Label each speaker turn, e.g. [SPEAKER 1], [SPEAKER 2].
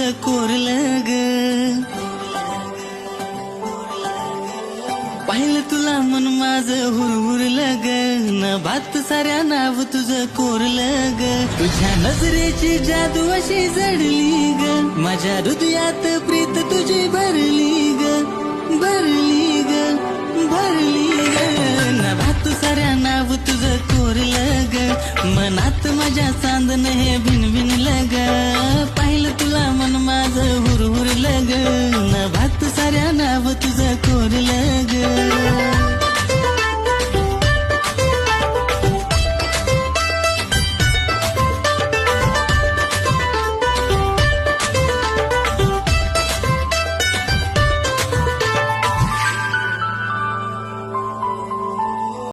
[SPEAKER 1] तुझं कोरलं ग. पाहिलं तुला मन माझं हुरहुरलं ग. न भात साऱ्या नाव तुझं कोरलं ग. तुझ्या नजरेची जादू अशी जडली ग. माझ्या हृदयात प्रीत तुझी भरली ग. भरली ग भरली ग. न भात साऱ्या नाव तुझं कोरलं ग. मनात माझ्या चांदण हे भिनभिनलं ग. पाहिलं तुला मन माझं